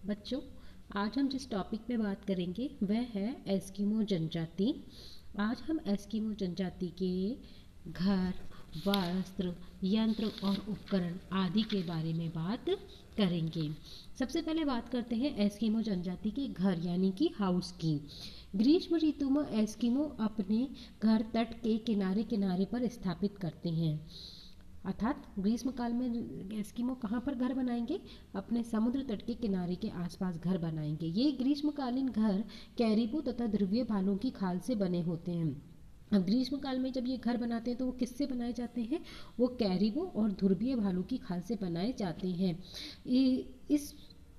बच्चों, आज हम जिस टॉपिक पे बात करेंगे वह है एस्किमो जनजाति। आज हम एस्किमो जनजाति के घर, वस्त्र, यंत्र और उपकरण आदि के बारे में बात करेंगे। सबसे पहले बात करते हैं एस्किमो जनजाति के घर यानी कि हाउस की। ग्रीष्म ऋतु में एस्किमो अपने घर तट के किनारे किनारे पर स्थापित करते हैं। अर्थात ग्रीष्म काल में एस्किमो कहाँ पर घर बनाएंगे? अपने समुद्र तट के किनारे के आसपास घर बनाएंगे। ये ग्रीष्मकालीन घर कैरिबो तथा ध्रुवीय भालू की खाल से बने होते हैं। अब ग्रीष्म काल में जब ये घर बनाते हैं तो वो किससे बनाए जाते हैं? वो कैरिबो और ध्रुवीय भालू की खाल से बनाए जाते हैं। इस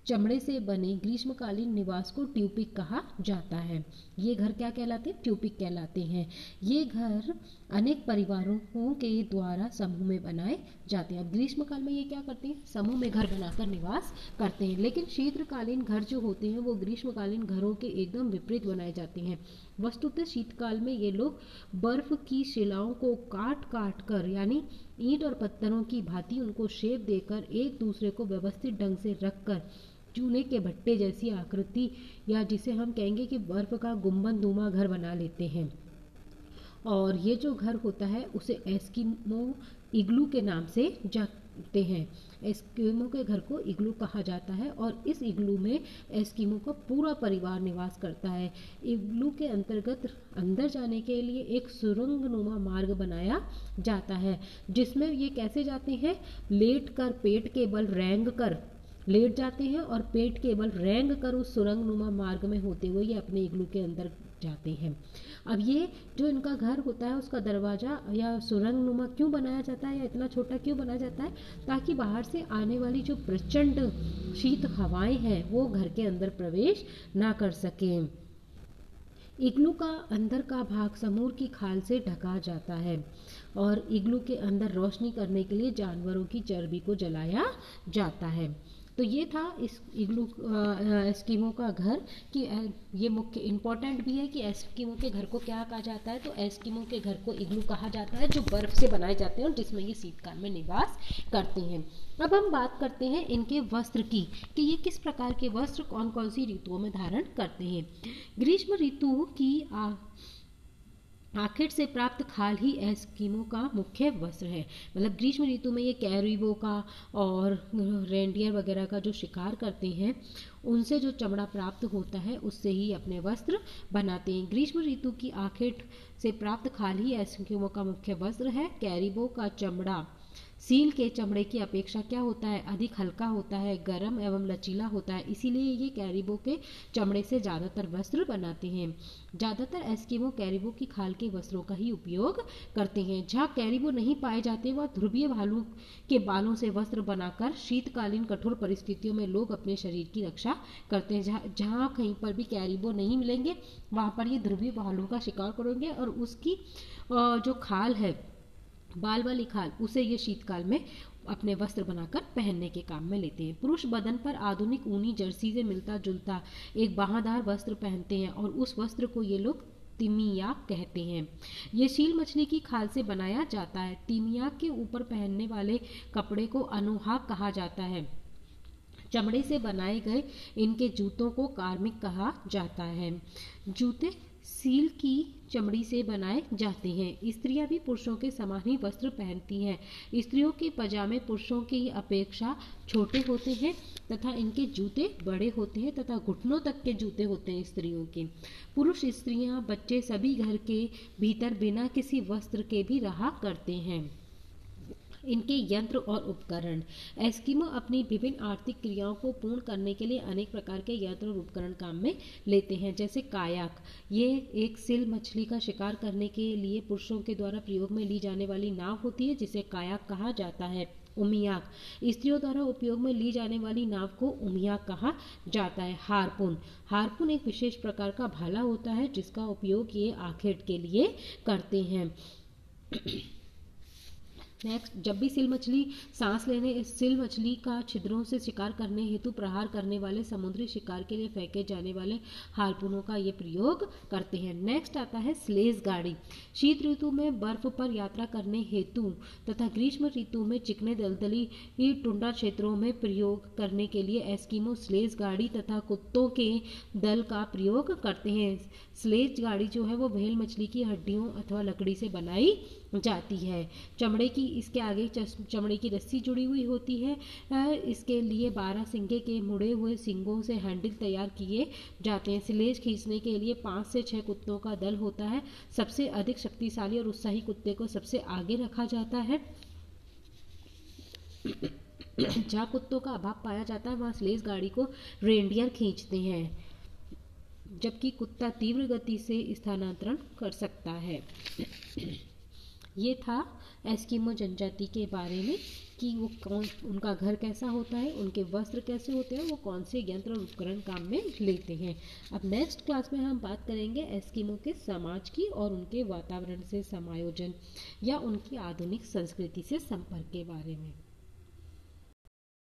चमड़े से बने ग्रीष्मकालीन निवास को ट्यूपिक कहा जाता है। ये घर क्या कहलाते हैं? ट्यूपिक कहलाते हैं। ये घर अनेक परिवारों के द्वारा समूह में बनाए जाते हैं। अब ग्रीष्म काल में ये क्या करते हैं? समूह में घर बनाकर निवास करते हैं। लेकिन शीतकालीन घर जो होते हैं वो ग्रीष्मकालीन घरों के एकदम विपरीत बनाए जाते हैं। वस्तुतः शीतकाल में ये लोग बर्फ की शिलाओं को काट काट कर यानी ईंट और पत्थरों की भांति उनको शेप देकर एक दूसरे को व्यवस्थित ढंग से रखकर चूने के भट्टे जैसी आकृति या जिसे हम कहेंगे कि बर्फ का गुंबदनुमा घर बना लेते हैं। और ये जो घर होता है उसे एस्किमो इग्लू के नाम से जानते हैं। एस्किमो के घर को इग्लू कहा जाता है और इस इग्लू में एस्किमो का पूरा परिवार निवास करता है। इग्लू के अंतर्गत अंदर जाने के लिए एक सुरंगनुमा मार्ग बनाया जाता है, जिसमें ये कैसे जाते हैं? लेट कर पेट के बल रेंग कर लेट जाते हैं और पेट के बल रेंग कर उस सुरंगनुमा मार्ग में होते हुए ये अपने इग्लू के अंदर जाते हैं। अब ये जो इनका घर होता है उसका दरवाजा या सुरंगनुमा क्यों बनाया जाता है या इतना छोटा क्यों बनाया जाता है? ताकि बाहर से आने वाली जो प्रचंड शीत हवाएं हैं वो घर के अंदर प्रवेश ना कर सकें। इग्लू का अंदर का भाग समूर की खाल से ढका जाता है और इग्लू के अंदर रोशनी करने के लिए जानवरों की चर्बी को जलाया जाता है। तो ये था इस इग्लू एस्किमो का घर कि ये मुख्य इम्पोर्टेंट भी है कि एस्किमो के घर को क्या कहा जाता है? तो एस्किमो के घर को इग्लू कहा जाता है, जो बर्फ से बनाए जाते हैं और जिसमें ये शीतकाल में निवास करते हैं। अब हम बात करते हैं इनके वस्त्र की कि ये किस प्रकार के वस्त्र कौन कौन सी ऋतुओं में धारण करते हैं। ग्रीष्म ऋतु की आखिर से प्राप्त खाल ही एस्किमो का मुख्य वस्त्र है। मतलब ग्रीष्म ऋतु में ये कैरिबो का और रेंडियर वगैरह का जो शिकार करते हैं उनसे जो चमड़ा प्राप्त होता है उससे ही अपने वस्त्र बनाते हैं। ग्रीष्म ऋतु की आखिर से प्राप्त खाल ही एस्किमो का मुख्य वस्त्र है। कैरिबो का चमड़ा सील के चमड़े की अपेक्षा क्या होता है? अधिक हल्का होता है, गर्म एवं लचीला होता है। इसीलिए ये कैरिबो के चमड़े से ज़्यादातर वस्त्र बनाते हैं। ज़्यादातर एस्किमो कैरिबो की खाल के वस्त्रों का ही उपयोग करते हैं। जहाँ कैरिबो नहीं पाए जाते वह ध्रुवीय भालू के बालों से वस्त्र बनाकर शीतकालीन कठोर परिस्थितियों में लोग अपने शरीर की रक्षा करते हैं। जहाँ कहीं पर भी कैरिबो नहीं मिलेंगे वहाँ पर ये ध्रुवीय भालू का शिकार करेंगे और उसकी जो खाल है, बाल वाली खाल, उसे ये शीतकाल में अपने वस्त्र बनाकर पहनने के काम में लेते हैं। पुरुष बदन पर आधुनिक ऊनी जर्सी से मिलता जुलता एक बाहादार वस्त्र पहनते हैं और उस वस्त्र को ये लोग तिमियाक कहते हैं। ये शील मछली की खाल से बनाया जाता है। तिमियाक के ऊपर पहनने वाले कपड़े को अनुहाक कहा जाता है। चमड़े से बनाए गए इनके जूतों को कार्मिक कहा जाता है। जूते सील की चमड़ी से बनाए जाते हैं। स्त्रियां भी पुरुषों के समान ही वस्त्र पहनती हैं। स्त्रियों के पजामे पुरुषों की अपेक्षा छोटे होते हैं तथा इनके जूते बड़े होते हैं तथा घुटनों तक के जूते होते हैं स्त्रियों के। पुरुष, स्त्रियां, बच्चे सभी घर के भीतर बिना किसी वस्त्र के भी रहा करते हैं। इनके यंत्र और उपकरण। एस्किमो अपनी विभिन्न आर्थिक क्रियाओं को पूर्ण करने के लिए अनेक प्रकार के यंत्र और उपकरण काम में लेते हैं, जैसे कायाक। ये एक सील मछली का शिकार करने के लिए पुरुषों के द्वारा प्रयोग में ली जाने वाली नाव होती है जिसे कायाक कहा जाता है। उमियाक, स्त्रियों द्वारा उपयोग में ली जाने वाली नाव को उमियाक कहा जाता है। हारपून, हारपून एक विशेष प्रकार का भाला होता है जिसका उपयोग ये आखेट के लिए करते हैं। नेक्स्ट, जब भी सील मछली का छिद्रों से शिकार करने हेतु प्रहार करने वाले समुद्री शिकार के लिए फेंके जाने वाले हार्पूनों का ये प्रयोग करते हैं। नेक्स्ट आता है स्लेज गाड़ी। शीत ऋतु में बर्फ पर यात्रा करने हेतु तथा ग्रीष्म ऋतु में चिकने दलदली टुंडा क्षेत्रों में प्रयोग करने के लिए एस्किमो स्लेज गाड़ी तथा कुत्तों के दल का प्रयोग करते हैं। स्लेज गाड़ी जो है वो व्हेल मछली की हड्डियों अथवा लकड़ी से बनाई जाती है। इसके आगे चमड़े की रस्सी जुड़ी हुई होती है। इसके लिए 12 सिंगे के मुड़े हुए सिंगों से हैंडल तैयार किए जाते हैं। स्लेज खींचने के लिए 5 से 6 कुत्तों का दल होता है। सबसे अधिक शक्तिशाली और उत्साही कुत्ते को सबसे आगे रखा जाता है। जहाँ कुत्तों का अभाव पाया जाता है वहाँ स्लेज गाड़ी को रेंडियर खींचते हैं, जबकि कुत्ता तीव्र गति से स्थानांतरण कर सकता है। ये था एस्किमो जनजाति के बारे में कि उनका घर कैसा होता है, उनके वस्त्र कैसे होते हैं, वो कौन से यंत्र और उपकरण काम में लेते हैं। अब नेक्स्ट क्लास में हम बात करेंगे एस्किमो के समाज की और उनके वातावरण से समायोजन या उनकी आधुनिक संस्कृति से संपर्क के बारे में।